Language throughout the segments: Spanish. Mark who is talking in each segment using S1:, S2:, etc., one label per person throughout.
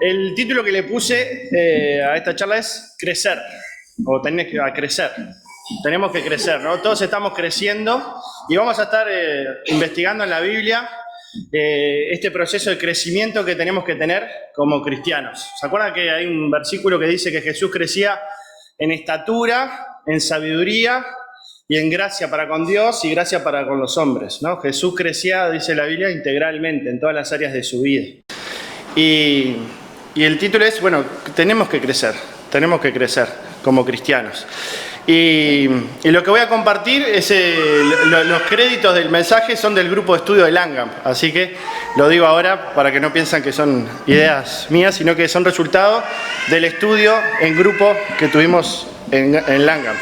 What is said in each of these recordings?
S1: El título que le puse a esta charla es Crecer, o tenés que crecer. Tenemos que crecer, ¿no? Todos estamos creciendo y vamos a estar investigando en la Biblia este proceso de crecimiento que tenemos que tener como cristianos. ¿Se acuerdan que hay un versículo que dice que Jesús crecía en estatura, en sabiduría y en gracia para con Dios y gracia para con los hombres, ¿no? Jesús crecía, dice la Biblia, integralmente en todas las áreas de su vida. Y el título es, bueno, tenemos que crecer como cristianos. Y lo que voy a compartir es, los créditos del mensaje son del grupo de estudio de Langham, así que lo digo ahora para que no piensen que son ideas mías, sino que son resultado del estudio en grupo que tuvimos en Langham.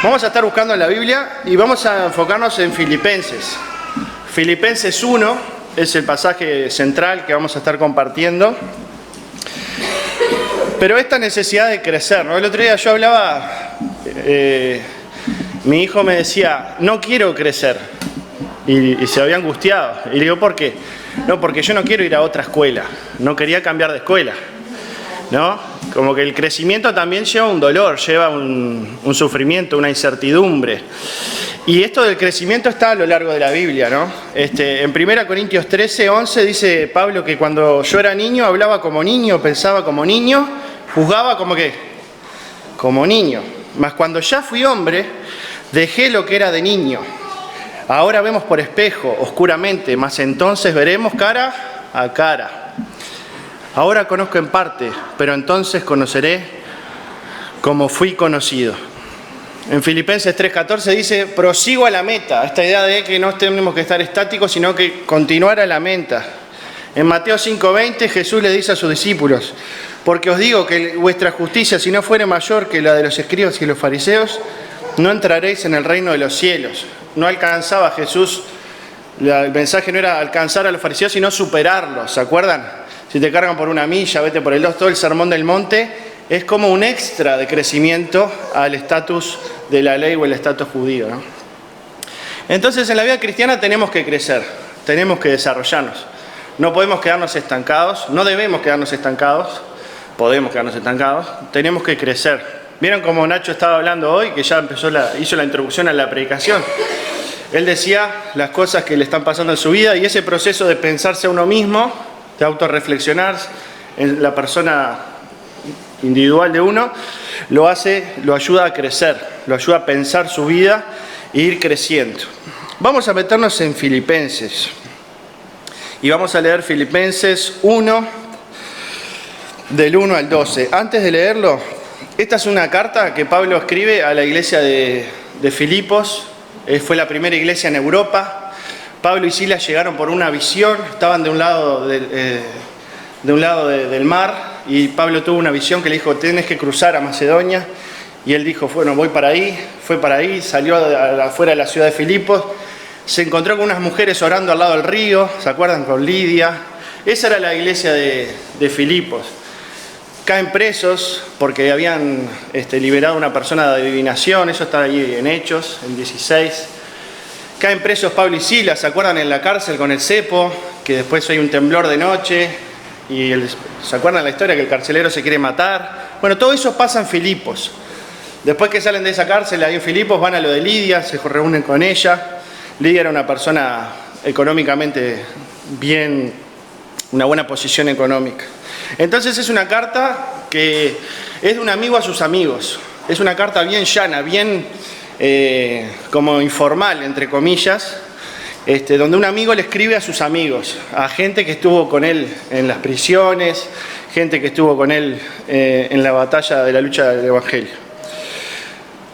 S1: Vamos a estar buscando en la Biblia y vamos a enfocarnos en Filipenses. Filipenses 1 es el pasaje central que vamos a estar compartiendo. Pero esta necesidad de crecer, ¿no? El otro día yo hablaba, mi hijo me decía, no quiero crecer, y se había angustiado. Y le digo, ¿por qué? No, porque yo no quiero ir a otra escuela, no quería cambiar de escuela, ¿no? Como que el crecimiento también lleva un dolor, lleva un sufrimiento, una incertidumbre. Y esto del crecimiento está a lo largo de la Biblia, ¿no? En 1 Corintios 13, 11 dice Pablo que cuando yo era niño hablaba como niño, pensaba como niño, juzgaba como ¿qué? Como niño. Mas cuando ya fui hombre, dejé lo que era de niño. Ahora vemos por espejo, oscuramente, mas entonces veremos cara a cara. Ahora conozco en parte, pero entonces conoceré como fui conocido. En Filipenses 3:14 dice, prosigo a la meta. Esta idea de que no tenemos que estar estáticos, sino que continuar a la meta. En Mateo 5:20 Jesús le dice a sus discípulos, porque os digo que vuestra justicia, si no fuere mayor que la de los escribas y los fariseos, no entraréis en el reino de los cielos. No alcanzaba Jesús, el mensaje no era alcanzar a los fariseos, sino superarlos. ¿Se acuerdan? Si te cargan por una milla, vete por el 2, todo el sermón del monte es como un extra de crecimiento al estatus de la ley o el estatus judío, ¿no? Entonces en la vida cristiana tenemos que crecer, tenemos que desarrollarnos. No podemos quedarnos estancados, no debemos quedarnos estancados, podemos quedarnos estancados, tenemos que crecer. ¿Vieron cómo Nacho estaba hablando hoy, que ya hizo la introducción a la predicación? Él decía las cosas que le están pasando en su vida y ese proceso de pensarse a uno mismo, de autorreflexionar en la persona individual de uno, lo ayuda a crecer, lo ayuda a pensar su vida e ir creciendo. Vamos a meternos en Filipenses y vamos a leer Filipenses 1, del 1 al 12. Antes de leerlo, esta es una carta que Pablo escribe a la iglesia de Filipos. Fue la primera iglesia en Europa. Pablo y Silas llegaron por una visión, estaban de un lado del mar, y Pablo tuvo una visión que le dijo, tenés que cruzar a Macedonia, y él dijo, bueno, voy para ahí, fue para ahí, salió afuera de la ciudad de Filipos, se encontró con unas mujeres orando al lado del río, ¿se acuerdan? Con Lidia. Esa era la iglesia de Filipos. Caen presos porque habían liberado a una persona de adivinación, eso está ahí en Hechos, en 16. Caen presos Pablo y Silas, ¿se acuerdan? En la cárcel con el cepo, que después hay un temblor de noche, y ¿se acuerdan la historia que el carcelero se quiere matar? Bueno, todo eso pasa en Filipos. Después que salen de esa cárcel, ahí en Filipos van a lo de Lidia, se reúnen con ella. Lidia era una persona económicamente bien, una buena posición económica. Entonces es una carta que es de un amigo a sus amigos. Es una carta bien llana, bien como informal, entre comillas, donde un amigo le escribe a sus amigos, a gente que estuvo con él en las prisiones, gente que estuvo con él en la batalla de la lucha del Evangelio.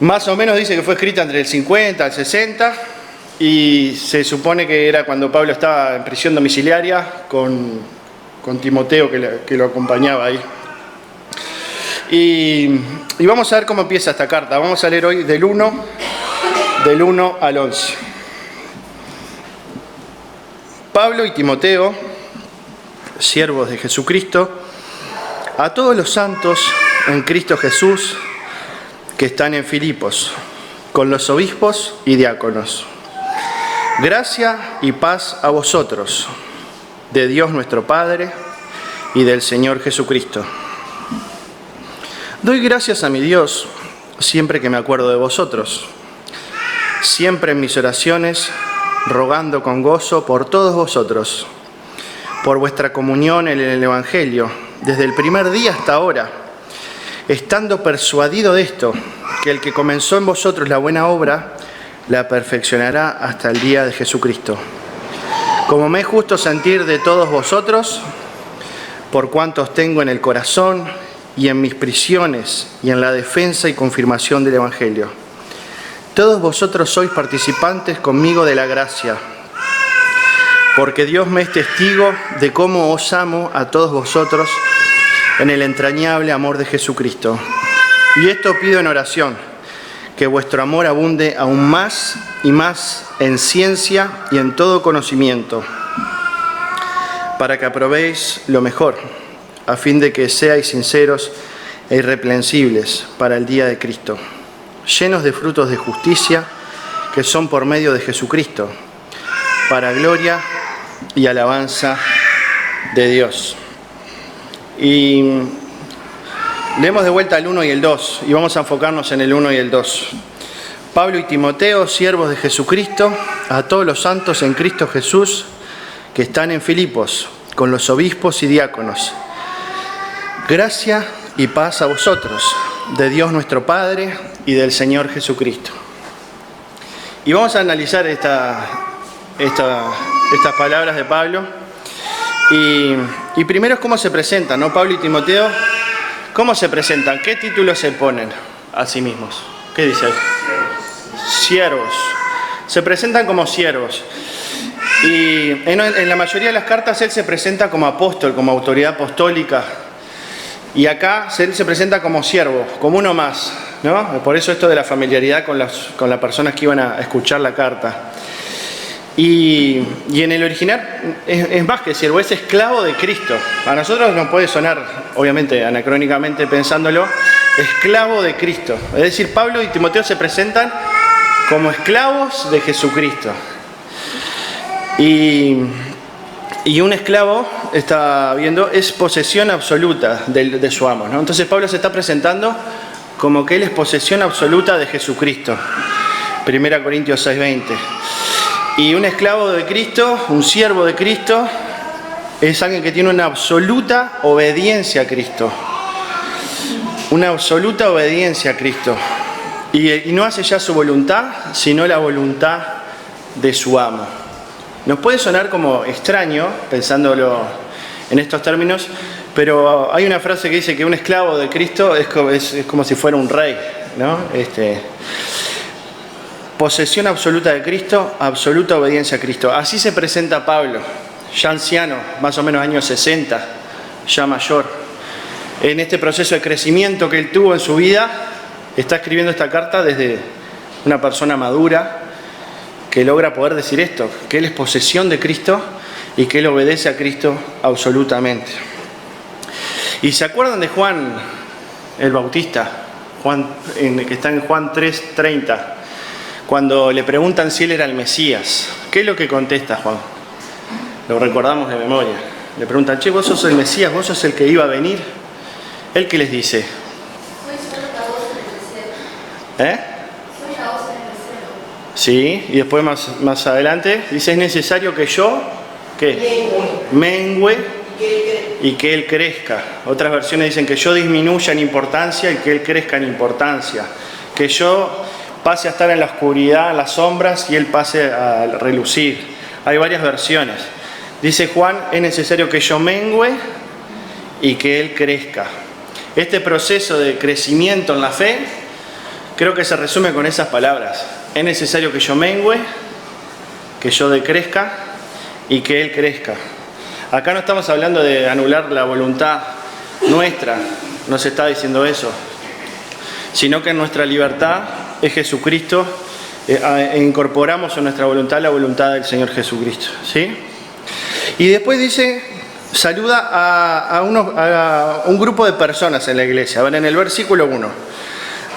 S1: Más o menos dice que fue escrita entre el 50 al 60 y se supone que era cuando Pablo estaba en prisión domiciliaria con Timoteo que lo acompañaba ahí. Y vamos a ver cómo empieza esta carta. Vamos a leer hoy del 1 al 11. Pablo y Timoteo, siervos de Jesucristo, a todos los santos en Cristo Jesús que están en Filipos, con los obispos y diáconos. Gracia y paz a vosotros, de Dios nuestro Padre y del Señor Jesucristo. Doy gracias a mi Dios siempre que me acuerdo de vosotros, siempre en mis oraciones, rogando con gozo por todos vosotros, por vuestra comunión en el Evangelio, desde el primer día hasta ahora, estando persuadido de esto, que el que comenzó en vosotros la buena obra, la perfeccionará hasta el día de Jesucristo. Como me es justo sentir de todos vosotros, por cuanto os tengo en el corazón y en mis prisiones y en la defensa y confirmación del Evangelio. Todos vosotros sois participantes conmigo de la gracia, porque Dios me es testigo de cómo os amo a todos vosotros en el entrañable amor de Jesucristo. Y esto pido en oración, que vuestro amor abunde aún más y más en ciencia y en todo conocimiento, para que aprobéis lo mejor, a fin de que seáis sinceros e irreprensibles para el día de Cristo, llenos de frutos de justicia que son por medio de Jesucristo, para gloria y alabanza de Dios. Y leemos de vuelta el 1 y el 2 y vamos a enfocarnos en el 1 y el 2. Pablo y Timoteo, siervos de Jesucristo, a todos los santos en Cristo Jesús que están en Filipos, con los obispos y diáconos. Gracia y paz a vosotros, de Dios nuestro Padre y del Señor Jesucristo. Y vamos a analizar estas palabras de Pablo. Y primero es cómo se presentan, ¿no? Pablo y Timoteo, ¿cómo se presentan? ¿Qué títulos se ponen a sí mismos? ¿Qué dice ahí? Siervos. Se presentan como siervos. Y en la mayoría de las cartas él se presenta como apóstol, como autoridad apostólica. Y acá él se presenta como siervo, como uno más, ¿no? Por eso esto de la familiaridad con las personas que iban a escuchar la carta. Y en el original es más que siervo, es esclavo de Cristo. A nosotros nos puede sonar, obviamente, anacrónicamente pensándolo, esclavo de Cristo. Es decir, Pablo y Timoteo se presentan como esclavos de Jesucristo. Y un esclavo, está viendo, es posesión absoluta de su amo, ¿no? Entonces Pablo se está presentando como que él es posesión absoluta de Jesucristo. 1 Corintios 6:20. Y un esclavo de Cristo, un siervo de Cristo, es alguien que tiene una absoluta obediencia a Cristo. Una absoluta obediencia a Cristo. Y no hace ya su voluntad, sino la voluntad de su amo. Nos puede sonar como extraño, pensándolo en estos términos, pero hay una frase que dice que un esclavo de Cristo es como si fuera un rey, ¿no? Posesión absoluta de Cristo, absoluta obediencia a Cristo. Así se presenta Pablo, ya anciano, más o menos años 60, ya mayor. En este proceso de crecimiento que él tuvo en su vida, está escribiendo esta carta desde una persona madura que logra poder decir esto, que él es posesión de Cristo y que él obedece a Cristo absolutamente. ¿Y se acuerdan de Juan el Bautista? Que está en Juan 3:30. Cuando le preguntan si él era el Mesías, ¿qué es lo que contesta Juan? Lo recordamos de memoria. Le preguntan, che, vos sos el Mesías, vos sos el que iba a venir. ¿Él qué les dice? Sí, y después más adelante dice, es necesario que yo, ¿qué? Mengüe y que él crezca. Otras versiones dicen que yo disminuya en importancia y que él crezca en importancia. Que yo pase a estar en la oscuridad, en las sombras, y él pase a relucir. Hay varias versiones. Dice Juan, es necesario que yo mengüe y que él crezca. Este proceso de crecimiento en la fe, creo que se resume con esas palabras. Es necesario que yo mengüe, que yo decrezca y que él crezca. Acá no estamos hablando de anular la voluntad nuestra, no se está diciendo eso, sino que en nuestra libertad es Jesucristo, e incorporamos en nuestra voluntad la voluntad del Señor Jesucristo, ¿sí? Y después dice, saluda a un grupo de personas en la iglesia. A ver, en el versículo 1,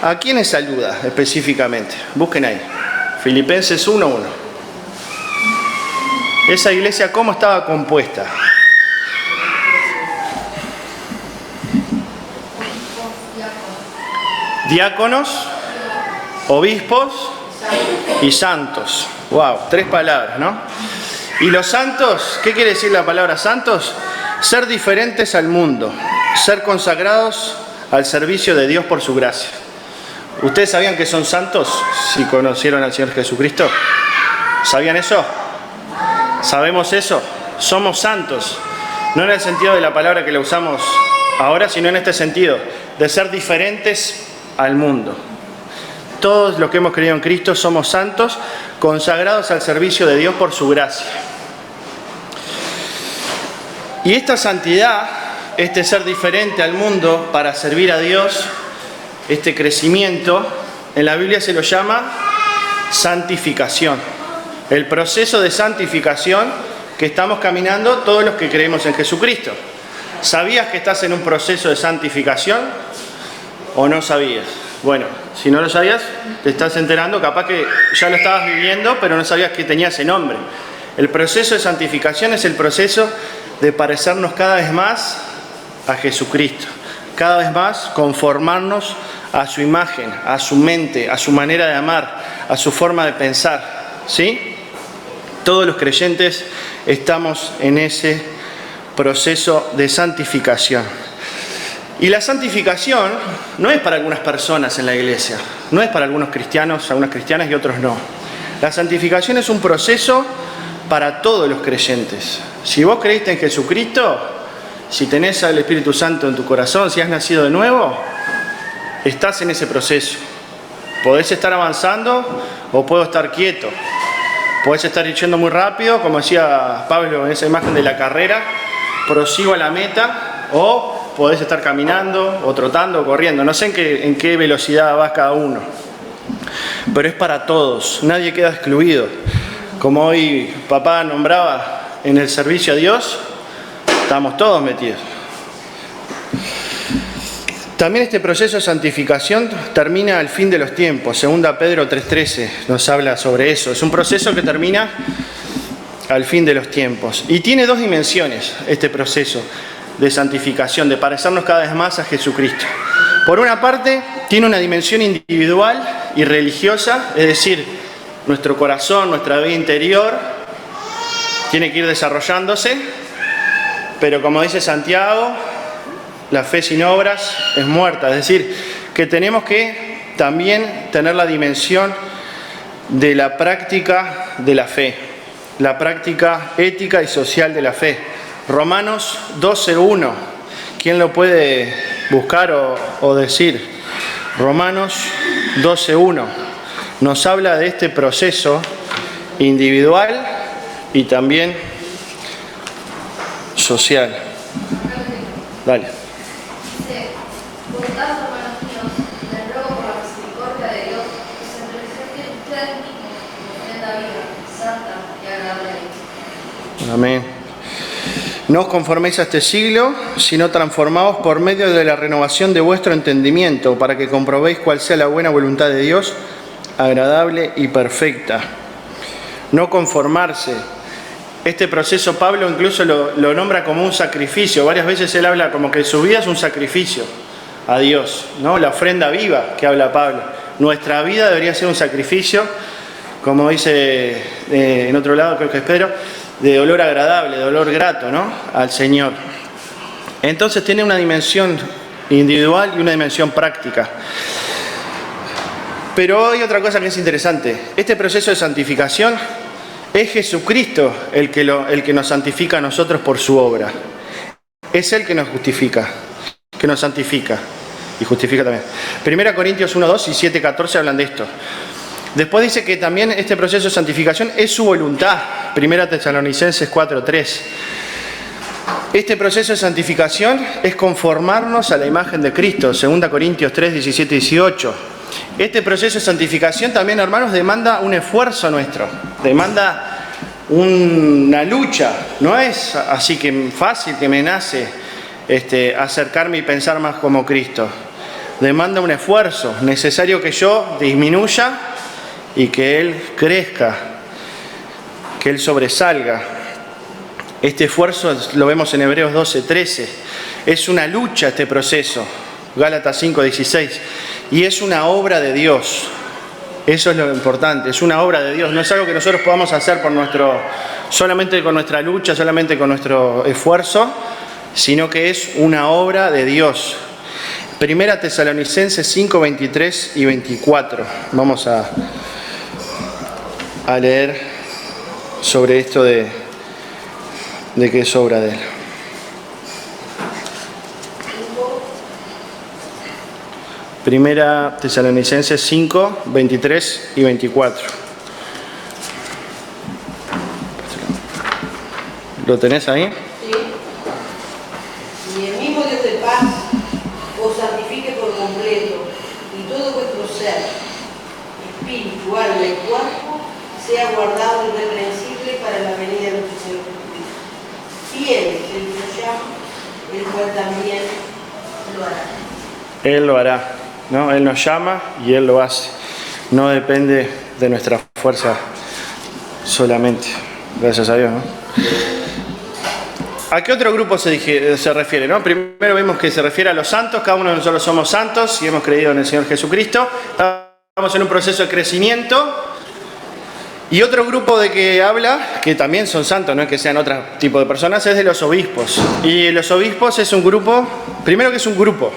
S1: ¿a quiénes saluda específicamente? Busquen ahí, Filipenses 1:1. Esa iglesia, ¿cómo estaba compuesta? diáconos, obispos y santos. Wow, 3 palabras, ¿no? Y los santos, ¿qué quiere decir la palabra santos? Ser diferentes al mundo, ser consagrados al servicio de Dios por su gracia. ¿Ustedes sabían que son santos si conocieron al Señor Jesucristo? ¿Sabían eso? ¿Sabemos eso? Somos santos. No en el sentido de la palabra que la usamos ahora, sino en este sentido, de ser diferentes al mundo. Todos los que hemos creído en Cristo somos santos, consagrados al servicio de Dios por su gracia. Y esta santidad, este ser diferente al mundo para servir a Dios, este crecimiento, en la Biblia se lo llama santificación. El proceso de santificación que estamos caminando todos los que creemos en Jesucristo. ¿Sabías que estás en un proceso de santificación o no sabías? Bueno, si no lo sabías, te estás enterando, capaz que ya lo estabas viviendo, pero no sabías que tenía ese nombre. El proceso de santificación es el proceso de parecernos cada vez más a Jesucristo, cada vez más conformarnos a su imagen, a su mente, a su manera de amar, a su forma de pensar, ¿sí? Todos los creyentes estamos en ese proceso de santificación. Y la santificación no es para algunas personas en la iglesia, no es para algunos cristianos, algunas cristianas y otros no. La santificación es un proceso para todos los creyentes. Si vos creíste en Jesucristo, si tenés al Espíritu Santo en tu corazón, si has nacido de nuevo, estás en ese proceso. Podés estar avanzando o puedo estar quieto. Podés estar yendo muy rápido, como decía Pablo en esa imagen de la carrera, prosigo a la meta, o podés estar caminando, o trotando, o corriendo. No sé en qué velocidad va cada uno. Pero es para todos, nadie queda excluido. Como hoy papá nombraba en el servicio a Dios, estamos todos metidos. También este proceso de santificación termina al fin de los tiempos. 2 Pedro 3:13 nos habla sobre eso. Es un proceso que termina al fin de los tiempos. Y tiene 2 dimensiones este proceso de santificación, de parecernos cada vez más a Jesucristo. Por una parte, tiene una dimensión individual y religiosa, es decir, nuestro corazón, nuestra vida interior, tiene que ir desarrollándose, pero como dice Santiago, la fe sin obras es muerta, es decir, que tenemos que también tener la dimensión de la práctica de la fe, la práctica ética y social de la fe. Romanos 12:1, ¿quién lo puede buscar o decir? Romanos 12:1 nos habla de este proceso individual y también social. Dale. Amén. No os conforméis a este siglo, sino transformaos por medio de la renovación de vuestro entendimiento, para que comprobéis cuál sea la buena voluntad de Dios, agradable y perfecta. No conformarse. Este proceso Pablo incluso lo nombra como un sacrificio. Varias veces él habla como que su vida es un sacrificio a Dios, ¿no? La ofrenda viva que habla Pablo. Nuestra vida debería ser un sacrificio, como dice en otro lado, creo que es Pedro, de olor agradable, de olor grato, ¿no? Al Señor. Entonces tiene una dimensión individual y una dimensión práctica. Pero hay otra cosa que es interesante. Este proceso de santificación es Jesucristo el que nos santifica a nosotros por su obra. Es Él que nos justifica, que nos santifica y justifica también. 1 Corintios 1:2 y 7:14 hablan de esto. Después dice que también este proceso de santificación es su voluntad. 1 Tesalonicenses 4:3. Este proceso de santificación es conformarnos a la imagen de Cristo. 2 Corintios 3:17 y 18. Este proceso de santificación también, hermanos, demanda un esfuerzo nuestro. Demanda una lucha. No es así que fácil que me nace acercarme y pensar más como Cristo. Demanda un esfuerzo. Necesario que yo disminuya y que Él crezca, que Él sobresalga. Este esfuerzo lo vemos en Hebreos 12:13. Es una lucha este proceso. Gálatas 5:16. y es una obra de Dios. Eso es lo importante, es una obra de Dios, no es algo que nosotros podamos hacer solamente con nuestra lucha, solamente con nuestro esfuerzo, sino que es una obra de Dios. Primera Tesalonicenses 5, 23 y 24. Vamos a leer sobre esto de que es obra de Él. Primera Tesalonicenses 5, 23 y 24. ¿Lo tenés ahí?
S2: Sí. Y el mismo Dios de paz os santifique por completo, y todo vuestro ser, espíritu, alma y cuerpo, sea guardado irreprensible para la venida de nuestro Señor Jesucristo. Fiel es el que nos llama, el cual también lo hará.
S1: Él lo hará, ¿no? Él nos llama y Él lo hace. No depende de nuestra fuerza solamente. Gracias a Dios, ¿no? ¿A qué otro grupo se refiere, ¿no? Primero vemos que se refiere a los santos. Cada uno de nosotros somos santos y hemos creído en el Señor Jesucristo. Estamos en un proceso de crecimiento. Y otro grupo de que habla, que también son santos, no es que sean otro tipo de personas, es de los obispos. Y los obispos es un grupo, primero que es un grupo.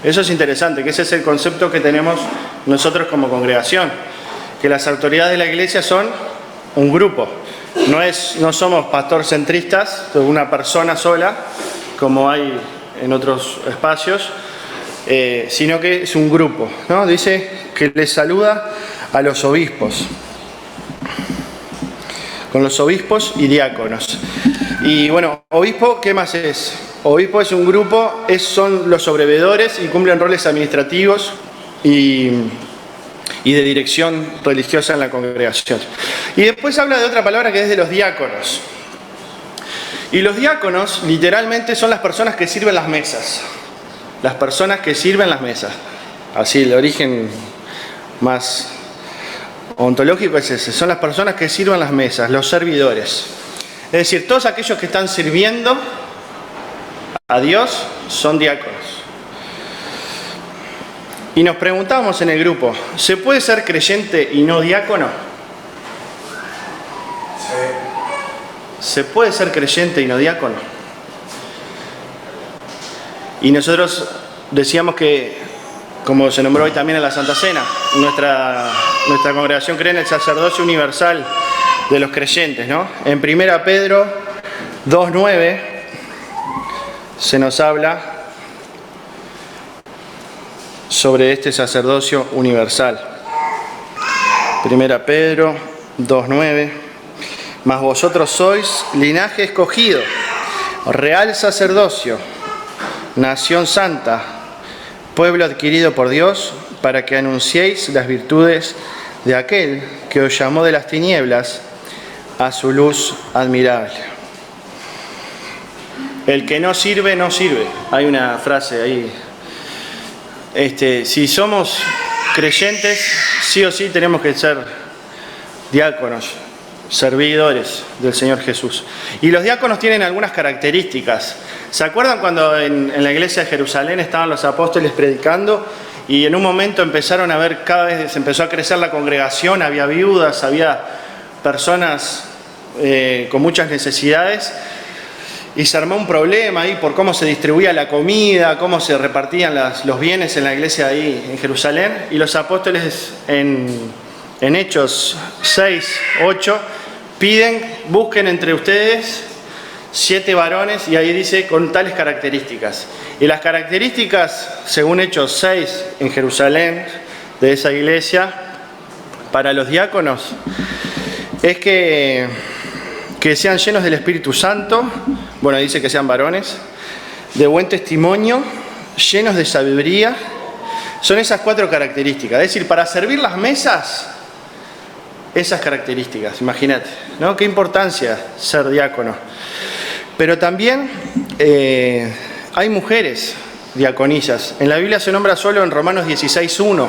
S1: Eso es interesante, que ese es el concepto que tenemos nosotros como congregación. Que las autoridades de la iglesia son un grupo. No somos pastorcentristas, una persona sola, como hay en otros espacios, sino que es un grupo, ¿no? Dice que les saluda a los obispos, con los obispos y diáconos. Y bueno, obispo, ¿qué más es? Obispo es un grupo, son los sobreveedores y cumplen roles administrativos y de dirección religiosa en la congregación. Y después habla de otra palabra que es de los diáconos. Y los diáconos literalmente son las personas que sirven las mesas. Las personas que sirven las mesas. Así, el origen más ontológico es ese. Son las personas que sirven las mesas, los servidores. Es decir, todos aquellos que están sirviendo a Dios son diáconos. Y nos preguntamos en el grupo, ¿se puede ser creyente y no diácono? Sí. ¿Se puede ser creyente y no diácono? Y nosotros decíamos que, como se nombró hoy también en la Santa Cena, nuestra congregación cree en el sacerdocio universal de los creyentes, ¿no? En 1 Pedro 2:9 se nos habla sobre este sacerdocio universal. 1 Pedro 2:9. Mas vosotros sois linaje escogido, real sacerdocio, nación santa, pueblo adquirido por Dios, para que anunciéis las virtudes de aquel que os llamó de las tinieblas a su luz admirable. El que no sirve, no sirve. Hay una frase ahí. Si somos creyentes, sí o sí tenemos que ser diáconos, servidores del Señor Jesús. Y los diáconos tienen algunas características. ¿Se acuerdan cuando en la iglesia de Jerusalén estaban los apóstoles predicando y en un momento empezaron a ver, cada vez se empezó a crecer la congregación, había viudas, había personas con muchas necesidades? Y se armó un problema ahí por cómo se distribuía la comida, cómo se repartían los bienes en la iglesia ahí en Jerusalén. Y los apóstoles en Hechos 6, 8 busquen entre ustedes 7 varones, y ahí dice con tales características. Y las características, según Hechos 6 en Jerusalén, de esa iglesia, para los diáconos, es que sean llenos del Espíritu Santo, bueno, dice que sean varones, de buen testimonio, llenos de sabiduría. Son esas 4 características. Es decir, para servir las mesas, esas características, imagínate, ¿no? Qué importancia ser diácono. Pero también hay mujeres diaconisas. En la Biblia se nombra solo en Romanos 16:1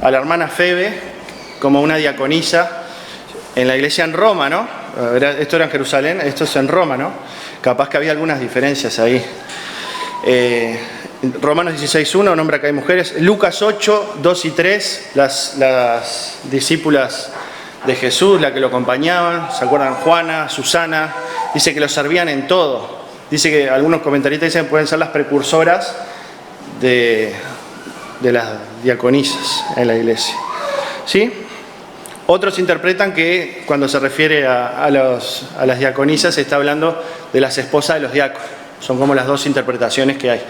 S1: a la hermana Febe como una diaconisa en la iglesia en Roma, ¿no? Esto era en Jerusalén, esto es en Roma, ¿no? Capaz que había algunas diferencias ahí. Romanos 16:1 nombra que hay mujeres. Lucas 8, 2 y 3, las discípulas de Jesús, las que lo acompañaban, ¿se acuerdan? Juana, Susana, dice que lo servían en todo. Dice que algunos comentaristas dicen que pueden ser las precursoras de las diaconisas en la iglesia. ¿Sí? Otros interpretan que cuando se refiere a las diaconisas se está hablando de las esposas de los diáconos. Son como las dos interpretaciones que hay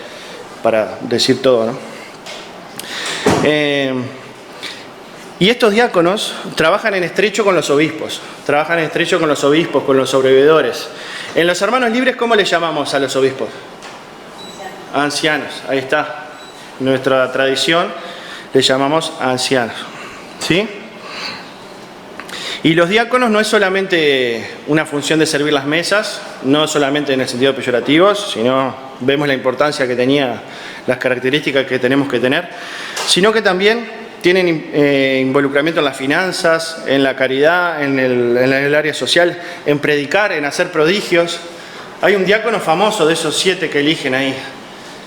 S1: para decir todo, ¿no? Y estos diáconos trabajan en estrecho con los obispos, con los sobrevividores. En los hermanos libres, ¿cómo les llamamos a los obispos? Ancianos, ahí está. En nuestra tradición les llamamos ancianos, ¿sí? Y los diáconos no es solamente una función de servir las mesas, no solamente en el sentido peyorativo, sino vemos la importancia que tenía, las características que tenemos que tener, sino que también tienen involucramiento en las finanzas, en la caridad, en el área social, en predicar, en hacer prodigios. Hay un diácono famoso de esos 7 que eligen ahí.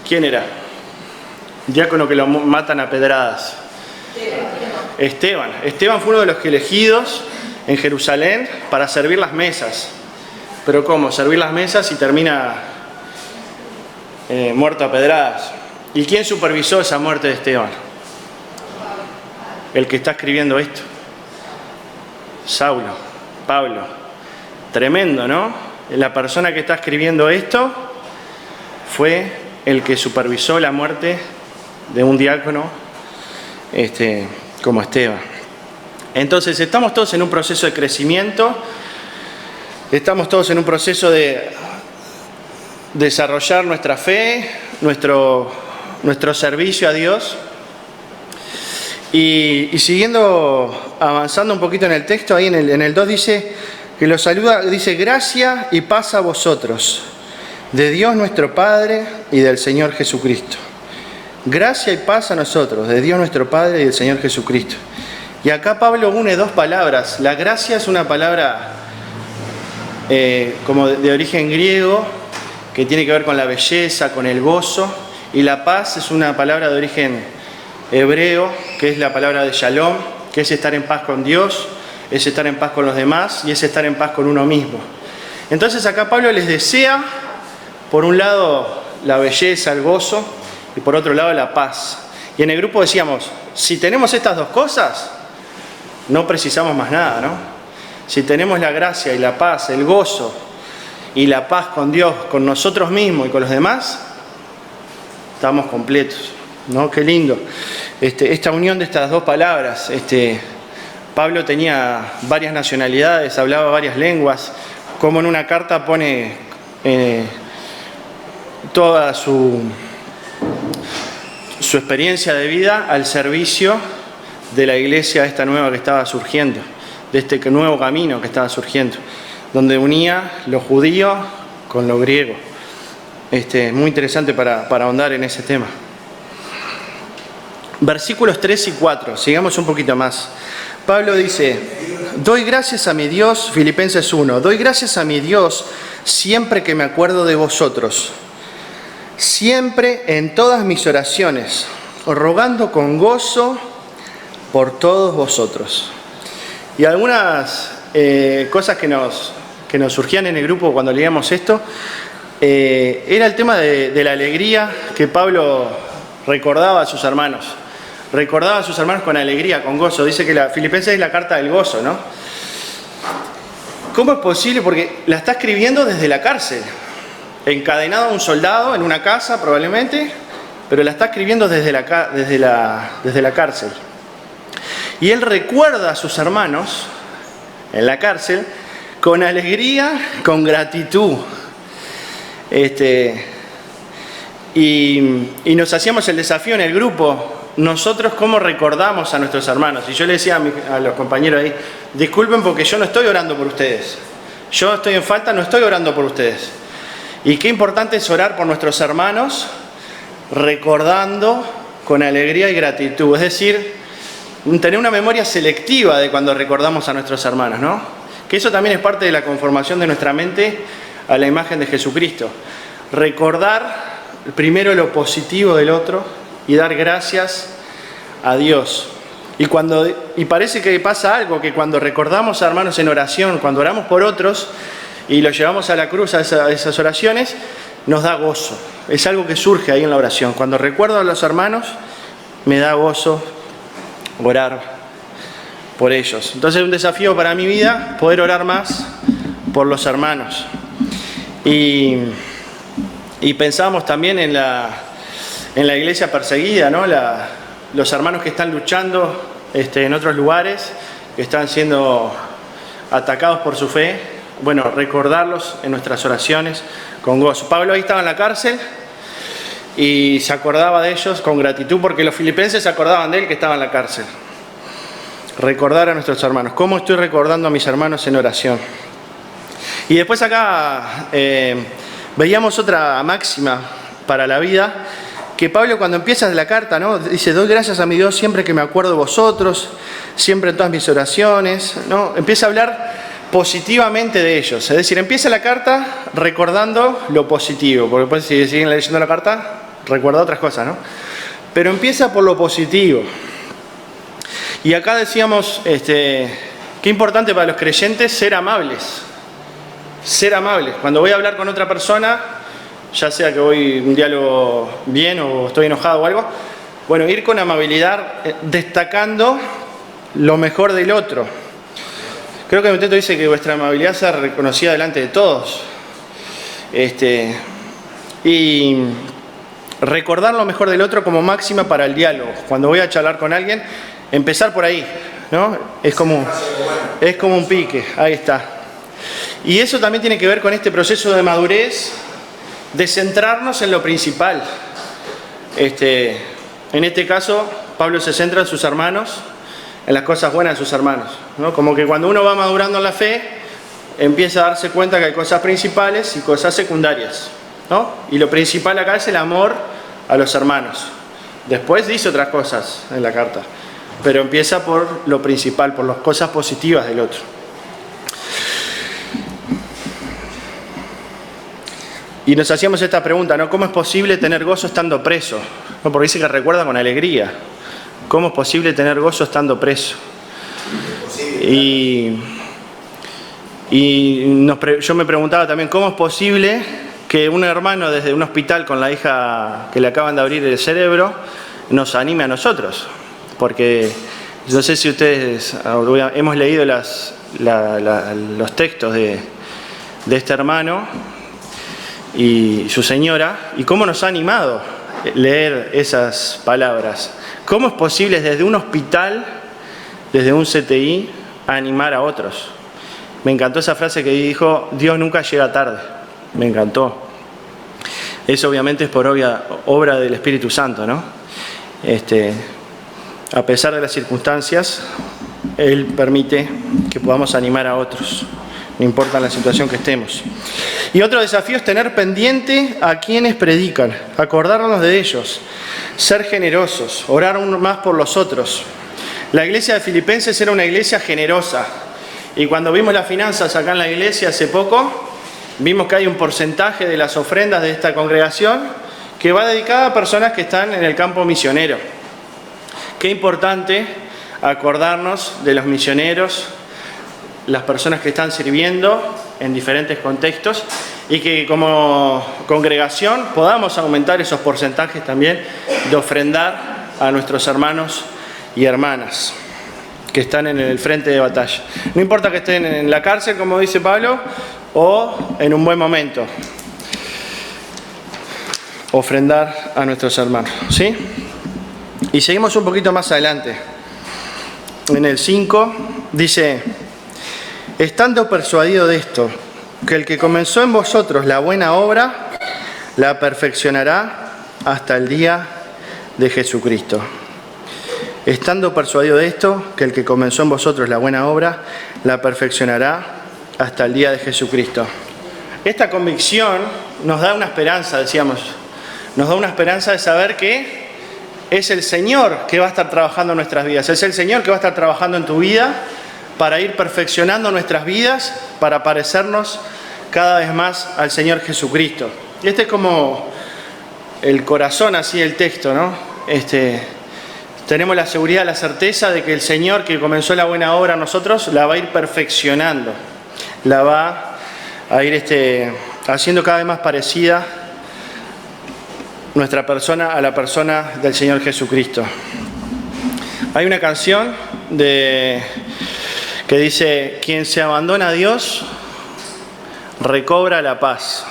S1: ¿Quién era? Diácono que lo matan a pedradas. Esteban. Esteban fue uno de los elegidos en Jerusalén para servir las mesas. Pero ¿cómo? Servir las mesas y termina muerto a pedradas. ¿Y quién supervisó esa muerte de Esteban? El que está escribiendo esto. Saulo, Pablo. Tremendo, ¿no? La persona que está escribiendo esto fue el que supervisó la muerte de un diácono como Esteban. Entonces estamos todos en un proceso de crecimiento, estamos todos en un proceso de desarrollar nuestra fe, nuestro servicio a Dios. Y siguiendo avanzando un poquito en el texto, ahí en el 2 dice que los saluda, dice: gracia y paz a vosotros, de Dios nuestro Padre y del Señor Jesucristo. Gracia y paz a nosotros, de Dios nuestro Padre y del Señor Jesucristo. Y acá Pablo une dos palabras. La gracia es una palabra como de origen griego, que tiene que ver con la belleza, con el gozo, y la paz es una palabra de origen hebreo, que es la palabra de shalom, que es estar en paz con Dios, es estar en paz con los demás y es estar en paz con uno mismo. Entonces acá Pablo les desea, por un lado, la belleza, el gozo, y por otro lado, la paz. Y en el grupo decíamos, si tenemos estas dos cosas, no precisamos más nada, ¿no? Si tenemos la gracia y la paz, el gozo y la paz con Dios, con nosotros mismos y con los demás, estamos completos, ¿no? Qué lindo. Esta unión de estas dos palabras. Pablo tenía varias nacionalidades, hablaba varias lenguas, como en una carta pone toda su experiencia de vida al servicio de la iglesia esta nueva que estaba surgiendo, de este nuevo camino que estaba surgiendo, donde unía lo judío con lo griego. Muy interesante para ahondar en ese tema. Versículos 3 y 4, sigamos un poquito más. Pablo dice: doy gracias a mi Dios, Filipenses 1, doy gracias a mi Dios siempre que me acuerdo de vosotros, siempre en todas mis oraciones, rogando con gozo por todos vosotros. Y algunas cosas que nos surgían en el grupo cuando leíamos esto, era el tema de la alegría que Pablo recordaba a sus hermanos. Recordaba a sus hermanos con alegría, con gozo. Dice que la Filipenses es la carta del gozo, ¿no? ¿Cómo es posible? Porque la está escribiendo desde la cárcel. Encadenado a un soldado en una casa probablemente, pero la está escribiendo desde la cárcel. Y él recuerda a sus hermanos en la cárcel con alegría, con gratitud. Y nos hacíamos el desafío en el grupo, nosotros cómo recordamos a nuestros hermanos. Y yo le decía a los compañeros ahí, disculpen porque yo no estoy orando por ustedes. Yo estoy en falta, no estoy orando por ustedes. Y qué importante es orar por nuestros hermanos, recordando con alegría y gratitud. Es decir, tener una memoria selectiva de cuando recordamos a nuestros hermanos, ¿no? Que eso también es parte de la conformación de nuestra mente a la imagen de Jesucristo. Recordar primero lo positivo del otro y dar gracias a Dios. Y parece que pasa algo, que cuando recordamos a hermanos en oración, cuando oramos por otros y los llevamos a la cruz a esas oraciones, nos da gozo. Es algo que surge ahí en la oración. Cuando recuerdo a los hermanos, me da gozo orar por ellos. Entonces es un desafío para mi vida poder orar más por los hermanos. Y pensamos también en la iglesia perseguida, ¿no? Los hermanos que están luchando en otros lugares, que están siendo atacados por su fe. Bueno, recordarlos en nuestras oraciones con gozo. Pablo ahí estaba en la cárcel y se acordaba de ellos con gratitud, porque los filipenses se acordaban de él que estaba en la cárcel. Recordar a nuestros hermanos. ¿Cómo estoy recordando a mis hermanos en oración? Y después acá veíamos otra máxima para la vida, que Pablo, cuando empieza la carta, ¿no?, dice: doy gracias a mi Dios siempre que me acuerdo de vosotros, siempre en todas mis oraciones, ¿no? Empieza a hablar positivamente de ellos. Es decir, empieza la carta recordando lo positivo, porque después, si siguen leyendo la carta, recuerda otras cosas, ¿no? Pero empieza por lo positivo. Y acá decíamos, qué importante para los creyentes ser amables. Ser amables. Cuando voy a hablar con otra persona, ya sea que voy un diálogo bien o estoy enojado o algo, bueno, ir con amabilidad, destacando lo mejor del otro. Creo que el texto dice que vuestra amabilidad sea reconocida delante de todos. Y recordar lo mejor del otro como máxima para el diálogo. Cuando voy a charlar con alguien, empezar por ahí, ¿no? Es como un pique, ahí está. Y eso también tiene que ver con este proceso de madurez, de centrarnos en lo principal. En este caso, Pablo se centra en sus hermanos, en las cosas buenas de sus hermanos, ¿no? Como que cuando uno va madurando en la fe, empieza a darse cuenta que hay cosas principales y cosas secundarias, ¿no? Y lo principal acá es el amor a los hermanos. Después dice otras cosas en la carta, pero empieza por lo principal, por las cosas positivas del otro. Y nos hacíamos esta pregunta, ¿no? ¿Cómo es posible tener gozo estando preso? No, porque dice que recuerda con alegría. ¿Cómo es posible tener gozo estando preso? Y yo me preguntaba también, ¿cómo es posible que un hermano desde un hospital con la hija que le acaban de abrir el cerebro nos anime a nosotros? Porque no sé si ustedes hemos leído los textos de este hermano y su señora, y cómo nos ha animado leer esas palabras. ¿Cómo es posible desde un hospital, desde un CTI, animar a otros? Me encantó esa frase que dijo: Dios nunca llega tarde. Me encantó. Eso obviamente es por obra del Espíritu Santo, ¿no? A pesar de las circunstancias, Él permite que podamos animar a otros, no importa la situación que estemos. Y otro desafío es tener pendiente a quienes predican, acordarnos de ellos, ser generosos, orar aún más por los otros. La iglesia de Filipenses era una iglesia generosa, y cuando vimos las finanzas acá en la iglesia hace poco, vimos que hay un porcentaje de las ofrendas de esta congregación que va dedicada a personas que están en el campo misionero. Qué importante acordarnos de los misioneros, las personas que están sirviendo en diferentes contextos, y que como congregación podamos aumentar esos porcentajes también de ofrendar a nuestros hermanos y hermanas que están en el frente de batalla. No importa que estén en la cárcel, como dice Pablo, o en un buen momento. Ofrendar a nuestros hermanos, ¿sí? Y seguimos un poquito más adelante. En el 5 dice: estando persuadido de esto, que el que comenzó en vosotros la buena obra, la perfeccionará hasta el día de Jesucristo. Estando persuadido de esto, que el que comenzó en vosotros la buena obra, la perfeccionará hasta el día de Jesucristo. Esta convicción nos da una esperanza, decíamos, nos da una esperanza de saber que es el Señor que va a estar trabajando en nuestras vidas, es el Señor que va a estar trabajando en tu vida para ir perfeccionando nuestras vidas, para parecernos cada vez más al Señor Jesucristo. Y este es como el corazón así del texto, ¿no? Tenemos la seguridad, la certeza de que el Señor que comenzó la buena obra en nosotros la va a ir perfeccionando, la va a ir haciendo cada vez más parecida nuestra persona a la persona del Señor Jesucristo. Hay una canción que dice: quien se abandona a Dios recobra la paz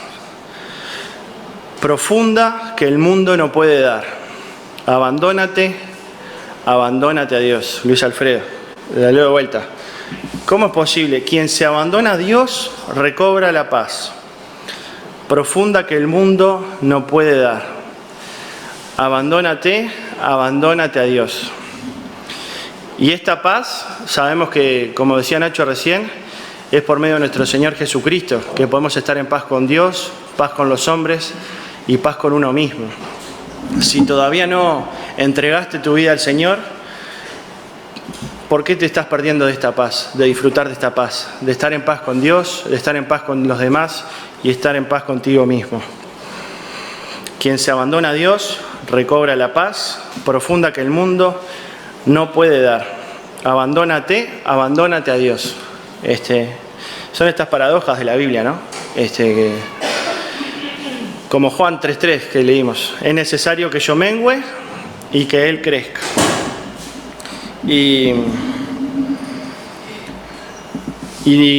S1: profunda que el mundo no puede dar. Abandónate a Dios. Luis Alfredo, la leo de vuelta. ¿Cómo es posible? Quien se abandona a Dios recobra la paz profunda que el mundo no puede dar. Abandónate a Dios. Y esta paz, sabemos que, como decía Nacho recién, es por medio de nuestro Señor Jesucristo, que podemos estar en paz con Dios, paz con los hombres y paz con uno mismo. Si todavía no entregaste tu vida al Señor, ¿por qué te estás perdiendo de esta paz, de disfrutar de esta paz, de estar en paz con Dios, de estar en paz con los demás y estar en paz contigo mismo? Quien se abandona a Dios recobra la paz profunda que el mundo no puede dar. Abandónate a Dios. Son estas paradojas de la Biblia, ¿no? Como Juan 3:3 que leímos. Es necesario que yo mengüe y que Él crezca. Y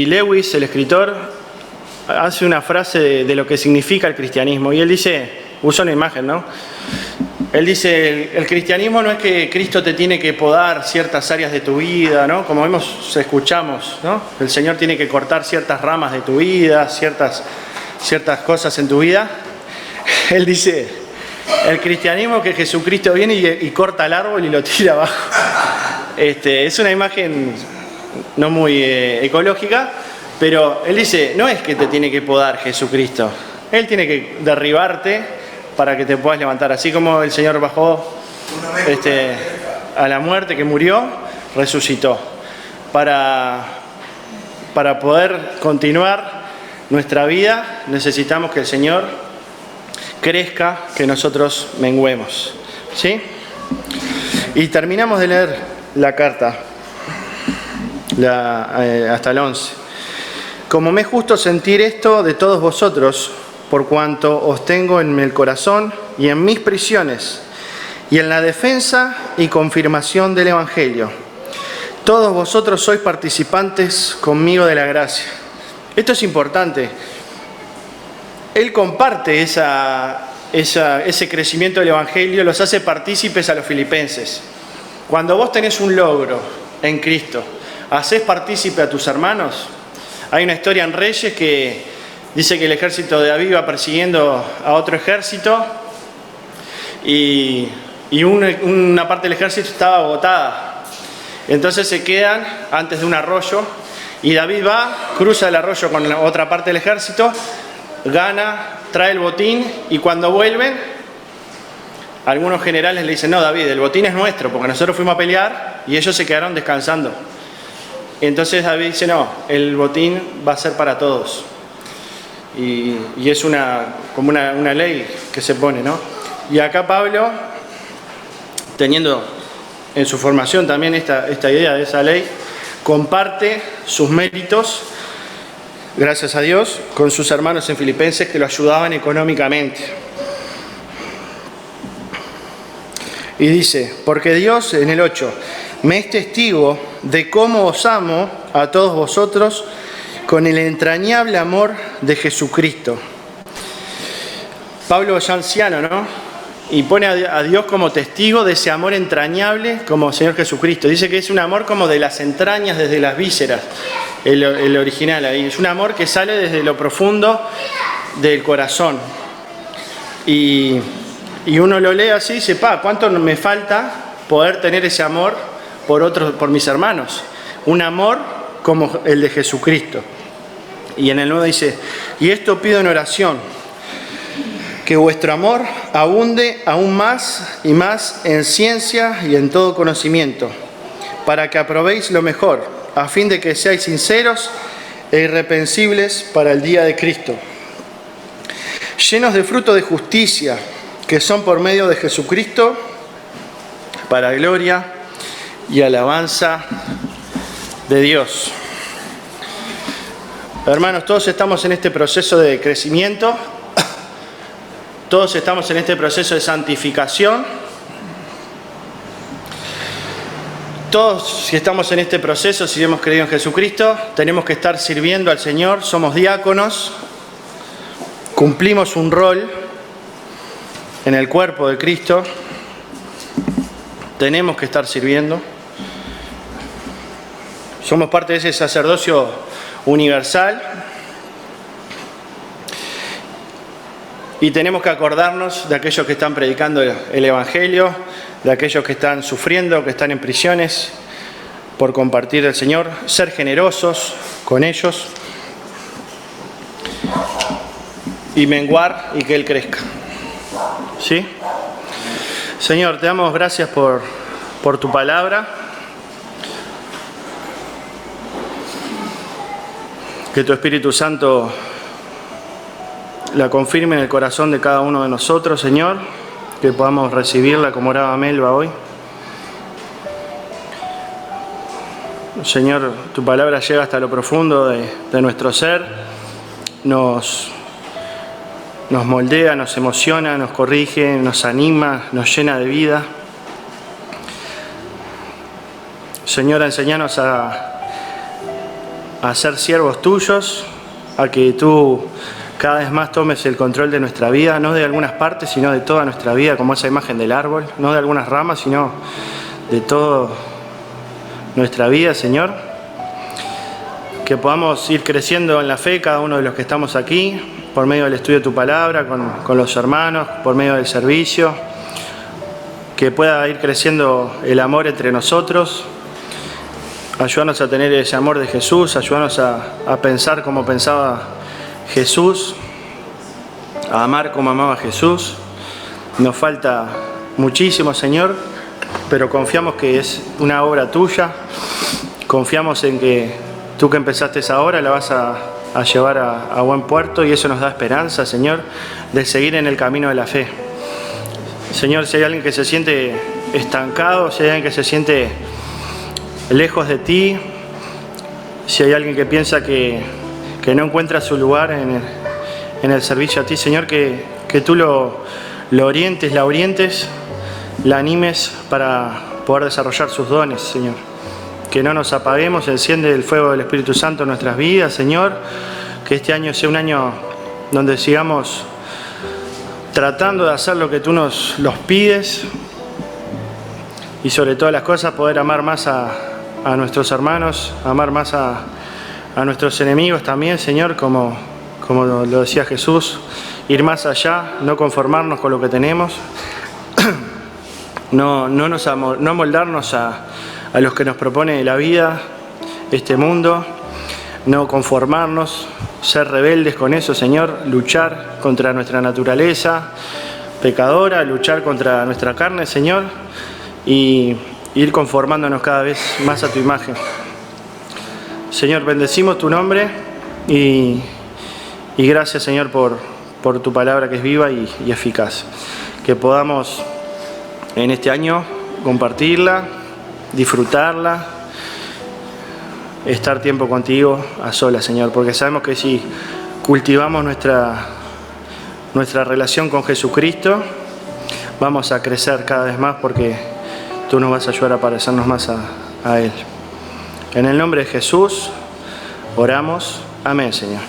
S1: Lewis, el escritor, hace una frase de lo que significa el cristianismo. Y él dice, usa una imagen, ¿no? Él dice, el cristianismo no es que Cristo te tiene que podar ciertas áreas de tu vida, ¿no? Como escuchamos, ¿no? El Señor tiene que cortar ciertas ramas de tu vida, ciertas cosas en tu vida. Él dice, el cristianismo es que Jesucristo viene y corta el árbol y lo tira abajo. Es una imagen no muy ecológica, pero él dice, no es que te tiene que podar Jesucristo. Él tiene que derribarte para que te puedas levantar. Así como el Señor bajó a la muerte, que murió, resucitó. Para poder continuar nuestra vida necesitamos que el Señor crezca, que nosotros menguemos. ¿Sí? Y terminamos de leer la carta hasta el 11. Como me es justo sentir esto de todos vosotros, por cuanto os tengo en el corazón y en mis prisiones, y en la defensa y confirmación del Evangelio. Todos vosotros sois participantes conmigo de la gracia. Esto es importante. Él comparte ese crecimiento del Evangelio, los hace partícipes a los filipenses. Cuando vos tenés un logro en Cristo, ¿hacés partícipe a tus hermanos? Hay una historia en Reyes que dice que el ejército de David iba persiguiendo a otro ejército y una parte del ejército estaba agotada. Entonces se quedan antes de un arroyo y David va, cruza el arroyo con la otra parte del ejército, gana, trae el botín y cuando vuelven, algunos generales le dicen, no David, el botín es nuestro porque nosotros fuimos a pelear y ellos se quedaron descansando. Entonces David dice, no, el botín va a ser para todos. Y es como una ley que se pone, ¿no? Y acá Pablo, teniendo en su formación también esta idea de esa ley, comparte sus méritos, gracias a Dios, con sus hermanos en Filipenses que lo ayudaban económicamente. Y dice, porque Dios, en el 8, me es testigo de cómo os amo a todos vosotros con el entrañable amor de Jesucristo. Pablo ya anciano, ¿no? Y pone a Dios como testigo de ese amor entrañable como Señor Jesucristo. Dice que es un amor como de las entrañas, desde las vísceras, el original ahí. Es un amor que sale desde lo profundo del corazón. Y uno lo lee así y dice, ¿cuánto me falta poder tener ese amor por mis hermanos? Un amor como el de Jesucristo. Y en el 9 dice, y esto pido en oración, que vuestro amor abunde aún más y más en ciencia y en todo conocimiento, para que aprobéis lo mejor, a fin de que seáis sinceros e irreprensibles para el día de Cristo, llenos de fruto de justicia, que son por medio de Jesucristo, para gloria y alabanza de Dios. Hermanos, todos estamos en este proceso de crecimiento, todos estamos en este proceso de santificación, todos si estamos en este proceso, si hemos creído en Jesucristo, tenemos que estar sirviendo al Señor, somos diáconos, cumplimos un rol en el cuerpo de Cristo, tenemos que estar sirviendo, somos parte de ese sacerdocio universal y tenemos que acordarnos de aquellos que están predicando el Evangelio, de aquellos que están sufriendo, que están en prisiones por compartir el Señor, ser generosos con ellos y menguar y que Él crezca. ¿Sí? Señor, te damos gracias por tu palabra. Que tu Espíritu Santo la confirme en el corazón de cada uno de nosotros, Señor. Que podamos recibirla como oraba Melba hoy. Señor, tu palabra llega hasta lo profundo de nuestro ser. Nos moldea, nos emociona, nos corrige, nos anima, nos llena de vida. Señor, enséñanos a ser siervos tuyos, a que tú cada vez más tomes el control de nuestra vida, no de algunas partes, sino de toda nuestra vida, como esa imagen del árbol, no de algunas ramas, sino de toda nuestra vida, Señor. Que podamos ir creciendo en la fe, cada uno de los que estamos aquí, por medio del estudio de tu palabra, con los hermanos, por medio del servicio, que pueda ir creciendo el amor entre nosotros. Ayúdanos a tener ese amor de Jesús, ayúdanos a pensar como pensaba Jesús, a amar como amaba Jesús. Nos falta muchísimo, Señor, pero confiamos que es una obra tuya, confiamos en que tú que empezaste esa obra la vas a llevar a buen puerto y eso nos da esperanza, Señor, de seguir en el camino de la fe. Señor, si hay alguien que se siente estancado, si hay alguien que se siente lejos de ti, si hay alguien que piensa que no encuentra su lugar en el servicio a ti, Señor, que tú lo orientes, la animes para poder desarrollar sus dones, Señor. Que no nos apaguemos, enciende el fuego del Espíritu Santo en nuestras vidas, Señor. Que este año sea un año donde sigamos tratando de hacer lo que tú nos pides y sobre todas las cosas poder amar más a nuestros hermanos, amar más a nuestros enemigos también, Señor, como lo decía Jesús, ir más allá, no conformarnos con lo que tenemos, no moldarnos a los que nos propone la vida, este mundo, no conformarnos, ser rebeldes con eso, Señor, luchar contra nuestra naturaleza pecadora, luchar contra nuestra carne, Señor, y ir conformándonos cada vez más a tu imagen. Señor, bendecimos tu nombre y gracias, Señor, por tu palabra que es viva y eficaz. Que podamos en este año compartirla, disfrutarla, estar tiempo contigo a solas, Señor, porque sabemos que si cultivamos nuestra relación con Jesucristo, vamos a crecer cada vez más porque tú nos vas a ayudar a parecernos más a Él. En el nombre de Jesús oramos. Amén, Señor.